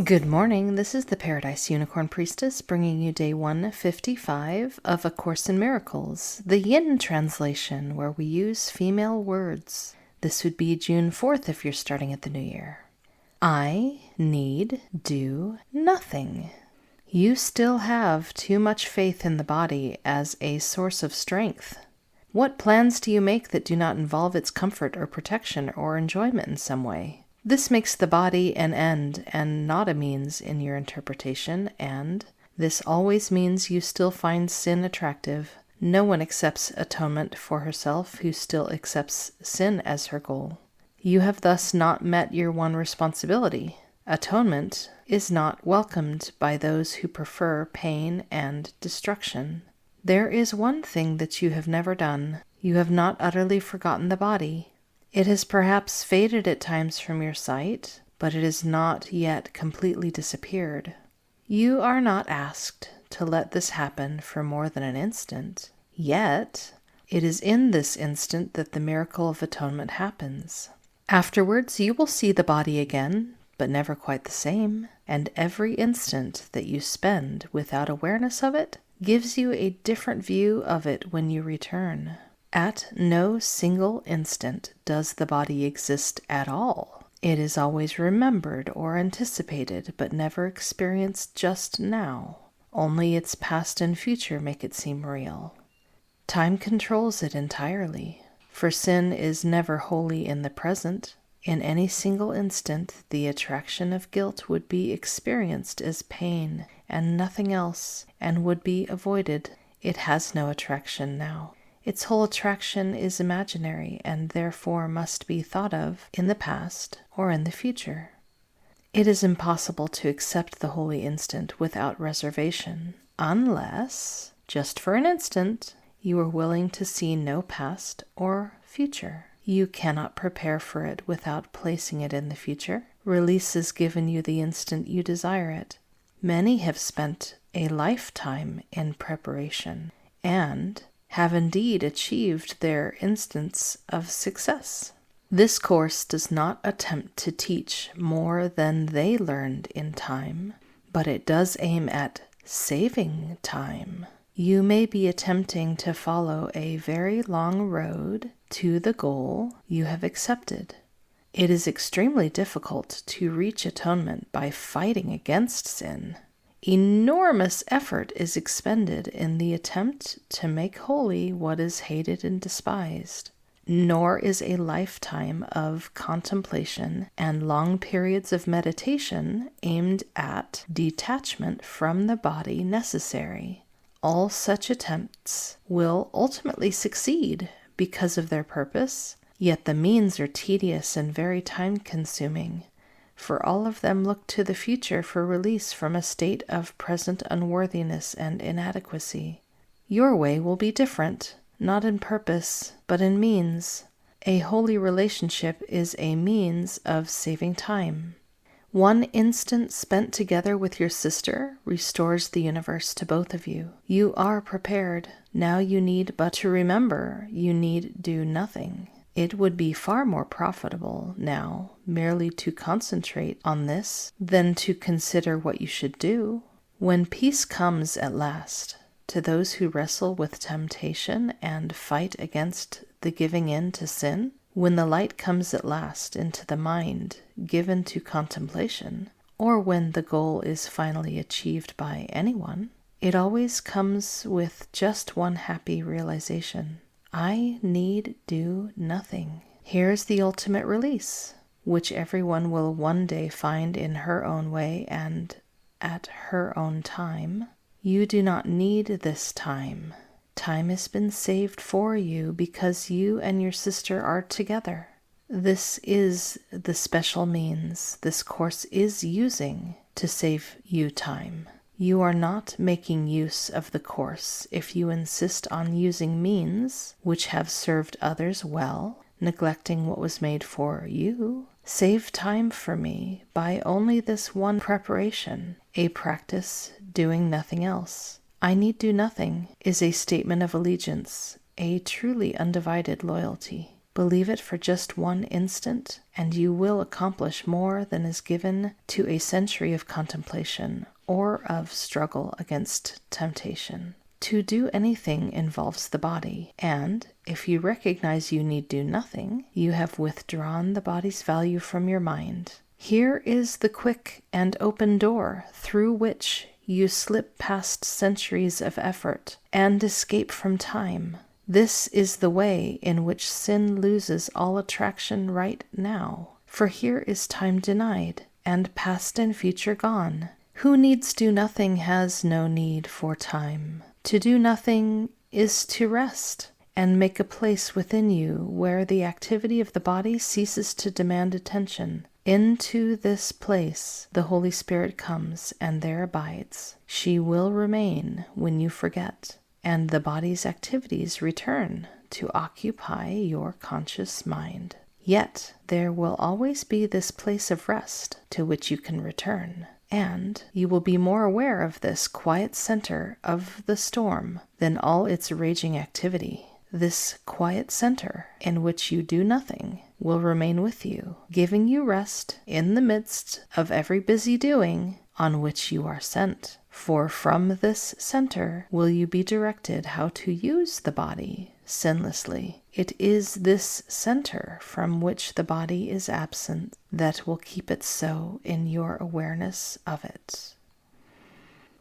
Good morning, this is the Paradise Unicorn Priestess bringing you day 155 of A Course in Miracles, the Yin translation where we use female words. This would be June 4th if you're starting at the new year. I need do nothing. You still have too much faith in the body as a source of strength. What plans do you make that do not involve its comfort or protection or enjoyment in some way? This makes the body an end and not a means in your interpretation, and this always means you still find sin attractive. No one accepts atonement for herself who still accepts sin as her goal. You have thus not met your one responsibility. Atonement is not welcomed by those who prefer pain and destruction. There is one thing that you have never done. You have not utterly forgotten the body. It has perhaps faded at times from your sight, but it has not yet completely disappeared. You are not asked to let this happen for more than an instant. Yet, it is in this instant that the miracle of atonement happens. Afterwards, you will see the body again, but never quite the same, and every instant that you spend without awareness of it gives you a different view of it when you return. At no single instant does the body exist at all. It is always remembered or anticipated, but never experienced just now. Only its past and future make it seem real. Time controls it entirely, for sin is never wholly in the present. In any single instant, the attraction of guilt would be experienced as pain and nothing else, and would be avoided. It has no attraction now. Its whole attraction is imaginary and therefore must be thought of in the past or in the future. It is impossible to accept the holy instant without reservation, unless, just for an instant, you are willing to see no past or future. You cannot prepare for it without placing it in the future. Release is given you the instant you desire it. Many have spent a lifetime in preparation and have indeed achieved their instance of success. This course does not attempt to teach more than they learned in time, but it does aim at saving time. You may be attempting to follow a very long road to the goal you have accepted. It is extremely difficult to reach atonement by fighting against sin. Enormous effort is expended in the attempt to make holy what is hated and despised. Nor is a lifetime of contemplation and long periods of meditation aimed at detachment from the body necessary. All such attempts will ultimately succeed because of their purpose, yet the means are tedious and very time-consuming. For all of them look to the future for release from a state of present unworthiness and inadequacy. Your way will be different, not in purpose, but in means. A holy relationship is a means of saving time. One instant spent together with your sister restores the universe to both of you. You are prepared. Now you need but to remember you need do nothing. It would be far more profitable now merely to concentrate on this than to consider what you should do. When peace comes at last, to those who wrestle with temptation and fight against the giving in to sin, when the light comes at last into the mind given to contemplation, or when the goal is finally achieved by anyone, it always comes with just one happy realization. I need do nothing. Here's the ultimate release, which everyone will one day find in her own way and at her own time. You do not need this time. Time has been saved for you because you and your sister are together. This is the special means this course is using to save you time. You are not making use of the course if you insist on using means which have served others well, neglecting what was made for you. Save time for me by only this one preparation, a practice doing nothing else. I need do nothing is a statement of allegiance, a truly undivided loyalty. Believe it for just one instant, and you will accomplish more than is given to a century of contemplation or of struggle against temptation. To do anything involves the body, and if you recognize you need do nothing, you have withdrawn the body's value from your mind. Here is the quick and open door through which you slip past centuries of effort and escape from time. This is the way in which sin loses all attraction right now, for here is time denied, and past and future gone. Who needs do nothing has no need for time. To do nothing is to rest and make a place within you where the activity of the body ceases to demand attention. Into this place the Holy Spirit comes and there abides. She will remain when you forget, and the body's activities return to occupy your conscious mind. Yet there will always be this place of rest to which you can return. And you will be more aware of this quiet center of the storm than all its raging activity. This quiet center in which you do nothing will remain with you, giving you rest in the midst of every busy doing on which you are sent. For from this center will you be directed how to use the body sinlessly. It is this center from which the body is absent that will keep it so in your awareness of it.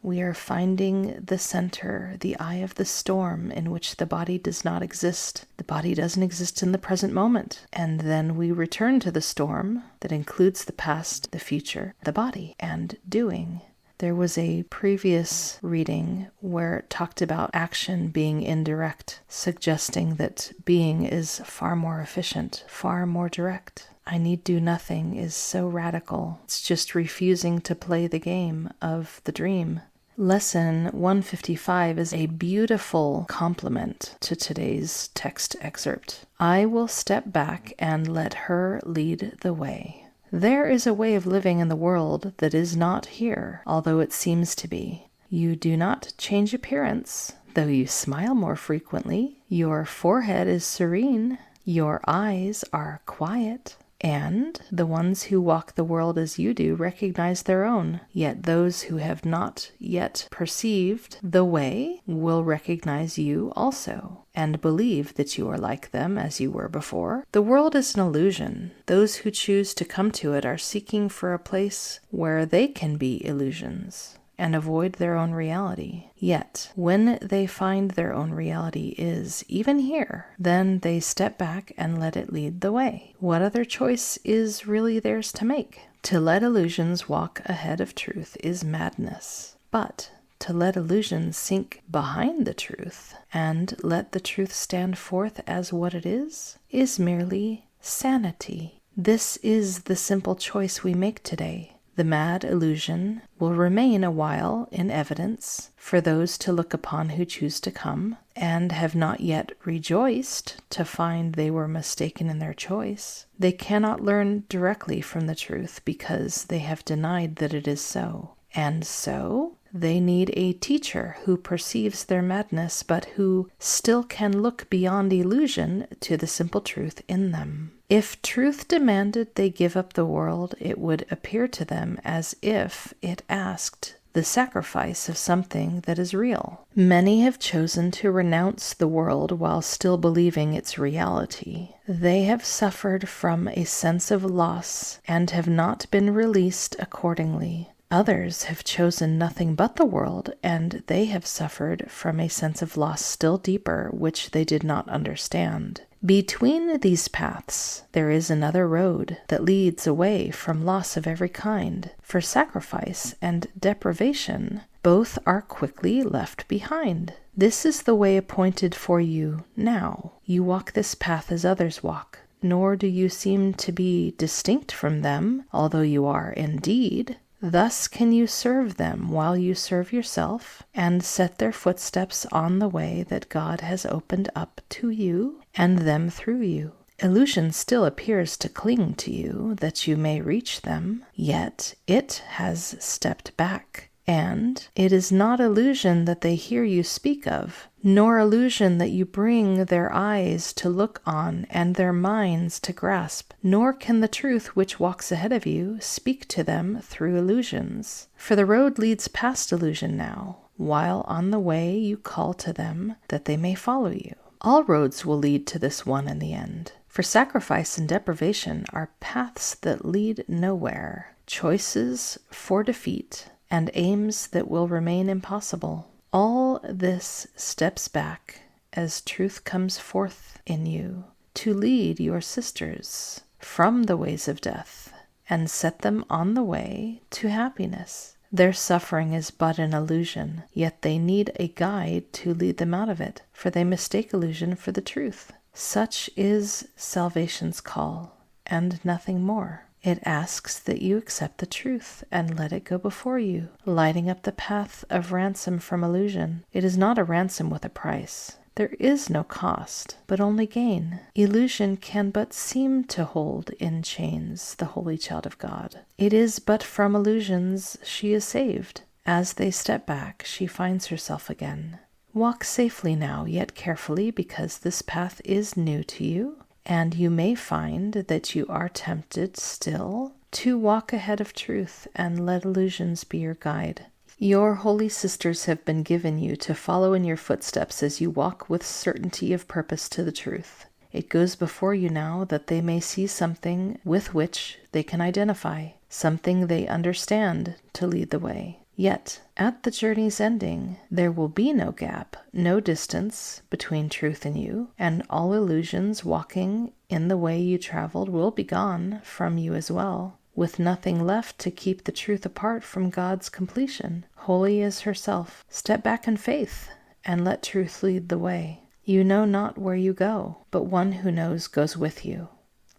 We are finding the center, the eye of the storm in which the body does not exist. The body doesn't exist in the present moment. And then we return to the storm that includes the past, the future, the body, and doing. There was a previous reading where it talked about action being indirect, suggesting that being is far more efficient, far more direct. I need do nothing is so radical. It's just refusing to play the game of the dream. Lesson 155 is a beautiful complement to today's text excerpt. I will step back and let her lead the way. There is a way of living in the world that is not here, although it seems to be. You do not change appearance, though you smile more frequently. Your forehead is serene. Your eyes are quiet. And the ones who walk the world as you do recognize their own. Yet those who have not yet perceived the way will recognize you also, and believe that you are like them as you were before. The world is an illusion. Those who choose to come to it are seeking for a place where they can be illusions and avoid their own reality. Yet, when they find their own reality is even here, then they step back and let it lead the way. What other choice is really theirs to make? To let illusions walk ahead of truth is madness. But to let illusions sink behind the truth and let the truth stand forth as what it is merely sanity. This is the simple choice we make today. The mad illusion will remain a while in evidence for those to look upon who choose to come and have not yet rejoiced to find they were mistaken in their choice. They cannot learn directly from the truth because they have denied that it is so. And so they need a teacher who perceives their madness but who still can look beyond illusion to the simple truth in them. If truth demanded they give up the world, it would appear to them as if it asked the sacrifice of something that is real. Many have chosen to renounce the world while still believing its reality. They have suffered from a sense of loss and have not been released accordingly. Others have chosen nothing but the world, and they have suffered from a sense of loss still deeper, which they did not understand. Between these paths, there is another road that leads away from loss of every kind, for sacrifice and deprivation both are quickly left behind. This is the way appointed for you now. You walk this path as others walk, nor do you seem to be distinct from them, although you are indeed. Thus can you serve them while you serve yourself, and set their footsteps on the way that God has opened up to you and them through you. Illusion still appears to cling to you that you may reach them, yet it has stepped back And it is not illusion that they hear you speak of, nor illusion that you bring their eyes to look on and their minds to grasp, nor can the truth which walks ahead of you speak to them through illusions. For the road leads past illusion now, while on the way you call to them that they may follow you. All roads will lead to this one in the end. For sacrifice and deprivation are paths that lead nowhere, choices for defeat, and aims that will remain impossible. All this steps back as truth comes forth in you to lead your sisters from the ways of death and set them on the way to happiness. Their suffering is but an illusion, yet they need a guide to lead them out of it, for they mistake illusion for the truth. Such is salvation's call, and nothing more. It asks that you accept the truth and let it go before you, lighting up the path of ransom from illusion. It is not a ransom with a price. There is no cost, but only gain. Illusion can but seem to hold in chains the holy child of God. It is but from illusions she is saved. As they step back, she finds herself again. Walk safely now, yet carefully, because this path is new to you, and you may find that you are tempted still to walk ahead of truth and let illusions be your guide. Your holy sisters have been given you to follow in your footsteps as you walk with certainty of purpose to the truth. It goes before you now that they may see something with which they can identify, something they understand to lead the way. Yet, at the journey's ending, there will be no gap, no distance between truth and you, and all illusions walking in the way you traveled will be gone from you as well, with nothing left to keep the truth apart from God's completion. Holy is herself. Step back in faith, and let truth lead the way. You know not where you go, but one who knows goes with you.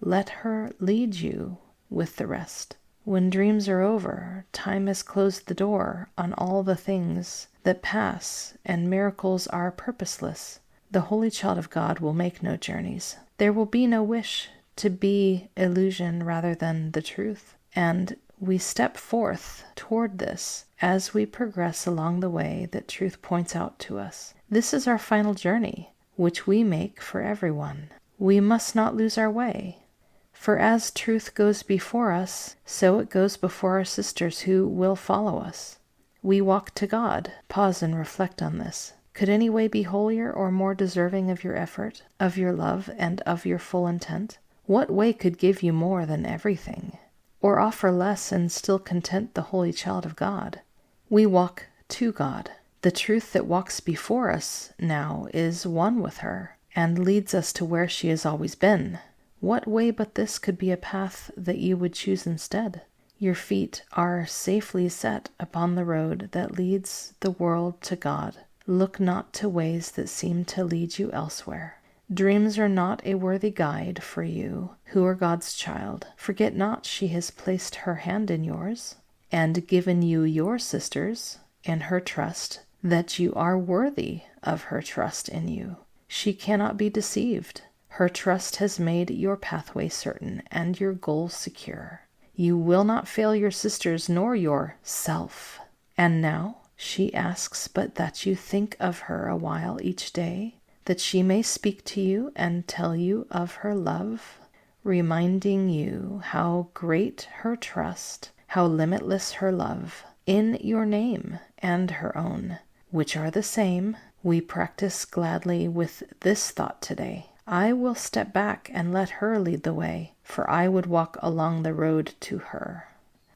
Let her lead you with the rest. When dreams are over, time has closed the door on all the things that pass, and miracles are purposeless. The Holy Child of God will make no journeys. There will be no wish to be illusion rather than the truth, and we step forth toward this as we progress along the way that truth points out to us. This is our final journey, which we make for everyone. We must not lose our way. For as truth goes before us, so it goes before our sisters who will follow us. We walk to God. Pause and reflect on this. Could any way be holier or more deserving of your effort, of your love, and of your full intent? What way could give you more than everything, or offer less and still content the holy child of God? We walk to God. The truth that walks before us now is one with her, and leads us to where she has always been. What way but this could be a path that you would choose instead? Your feet are safely set upon the road that leads the world to God. Look not to ways that seem to lead you elsewhere. Dreams are not a worthy guide for you who are God's child. Forget not she has placed her hand in yours and given you your sisters in her trust, that you are worthy of her trust in you. She cannot be deceived. Her trust has made your pathway certain and your goal secure. You will not fail your sisters nor yourself. And now she asks but that you think of her a while each day, that she may speak to you and tell you of her love, reminding you how great her trust, how limitless her love, in your name and her own, which are the same. We practice gladly with this thought today. I will step back and let her lead the way, for I would walk along the road to her.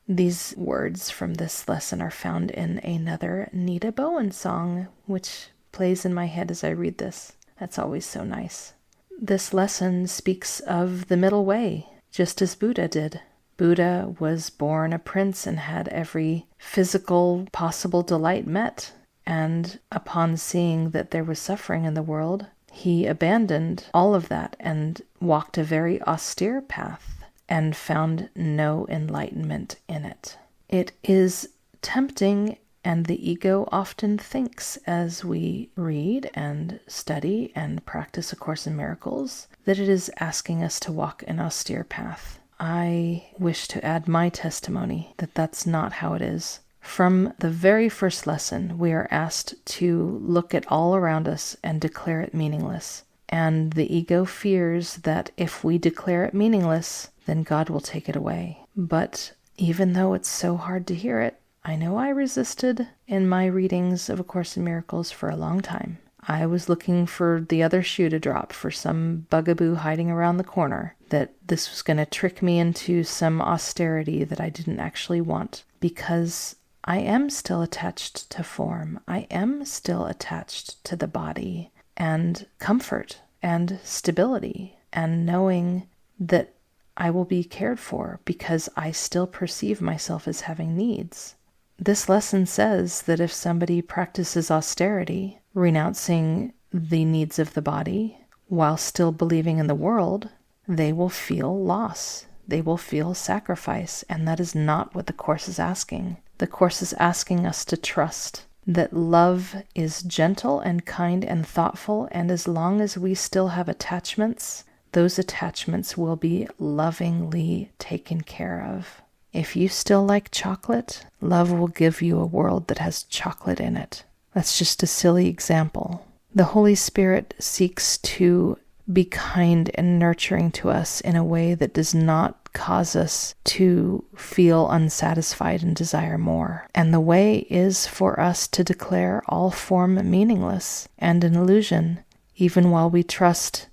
These words from this lesson are found in another Neda Boin song, which plays in my head as I read this. That's always so nice. This lesson speaks of the middle way, just as Buddha did. Buddha was born a prince and had every physical possible delight met, and upon seeing that there was suffering in the world, he abandoned all of that and walked a very austere path and found no enlightenment in it. It is tempting, and the ego often thinks as we read and study and practice A Course in Miracles that it is asking us to walk an austere path. I wish to add my testimony that that's not how it is. From the very first lesson, we are asked to look at all around us and declare it meaningless. And the ego fears that if we declare it meaningless, then God will take it away. But even though it's so hard to hear it, I know I resisted in my readings of A Course in Miracles for a long time. I was looking for the other shoe to drop, for some bugaboo hiding around the corner, that this was going to trick me into some austerity that I didn't actually want, because I am still attached to form. I am still attached to the body and comfort and stability and knowing that I will be cared for because I still perceive myself as having needs. This lesson says that if somebody practices austerity, renouncing the needs of the body, while still believing in the world, they will feel loss. They will feel sacrifice, and that is not what the Course is asking. The Course is asking us to trust that love is gentle and kind and thoughtful, and as long as we still have attachments, those attachments will be lovingly taken care of. If you still like chocolate, love will give you a world that has chocolate in it. That's just a silly example. The Holy Spirit seeks to be kind and nurturing to us in a way that does not cause us to feel unsatisfied and desire more. And the way is for us to declare all form meaningless and an illusion, even while we trust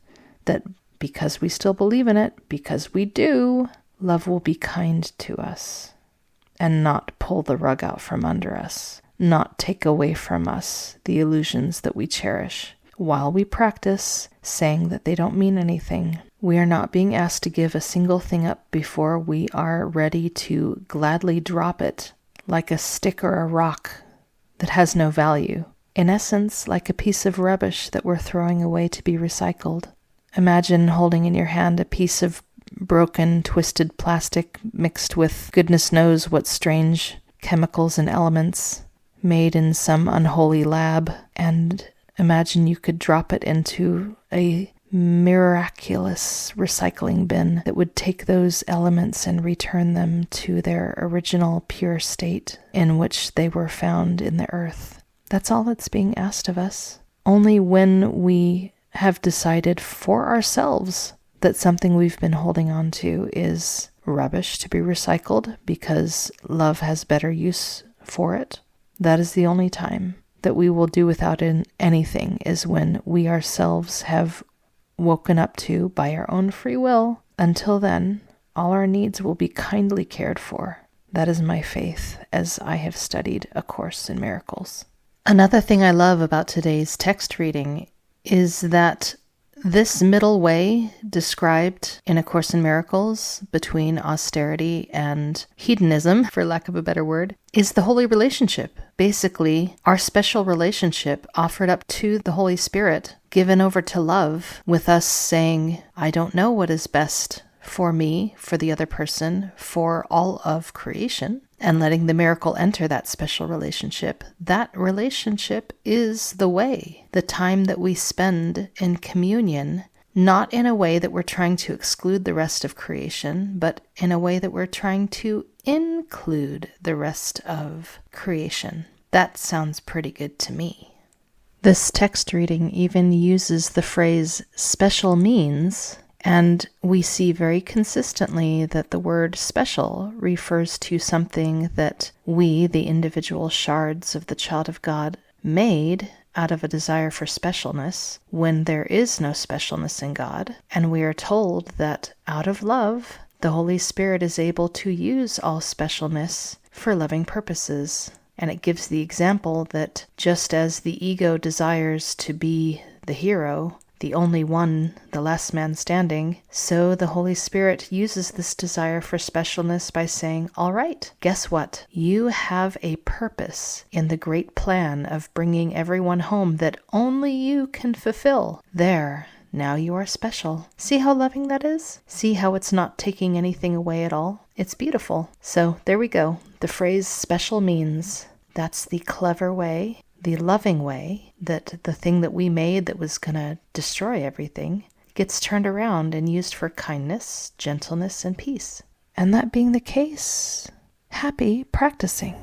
that because we still believe in it, because we do, love will be kind to us and not pull the rug out from under us, not take away from us the illusions that we cherish. While we practice saying that they don't mean anything, we are not being asked to give a single thing up before we are ready to gladly drop it, like a stick or a rock that has no value. In essence, like a piece of rubbish that we're throwing away to be recycled. Imagine holding in your hand a piece of broken, twisted plastic mixed with goodness knows what strange chemicals and elements made in some unholy lab, and imagine you could drop it into a miraculous recycling bin that would take those elements and return them to their original pure state in which they were found in the earth. That's all that's being asked of us. Only when we have decided for ourselves that something we've been holding on to is rubbish to be recycled because love has better use for it, that is the only time that we will do without anything, is when we ourselves have woken up to by our own free will. Until then, all our needs will be kindly cared for. That is my faith as I have studied A Course in Miracles. Another thing I love about today's text reading is that this middle way described in A Course in Miracles between austerity and hedonism, for lack of a better word, is the holy relationship. Basically, our special relationship offered up to the Holy Spirit, given over to love, with us saying, I don't know what is best for me, for the other person, for all of creation, and letting the miracle enter that special relationship. That relationship is the way, the time that we spend in communion, not in a way that we're trying to exclude the rest of creation, but in a way that we're trying to include the rest of creation. That sounds pretty good to me. This text reading even uses the phrase special means, and we see very consistently that the word special refers to something that we, the individual shards of the child of God, made out of a desire for specialness when there is no specialness in God. And we are told that out of love, the Holy Spirit is able to use all specialness for loving purposes. And it gives the example that just as the ego desires to be the hero, the only one, the last man standing, so the Holy Spirit uses this desire for specialness by saying, all right, guess what? You have a purpose in the great plan of bringing everyone home that only you can fulfill. There, now you are special. See how loving that is? See how it's not taking anything away at all? It's beautiful. So there we go. The phrase special means, that's the clever way, the loving way, that the thing that we made that was going to destroy everything gets turned around and used for kindness, gentleness, and peace. And that being the case, happy practicing.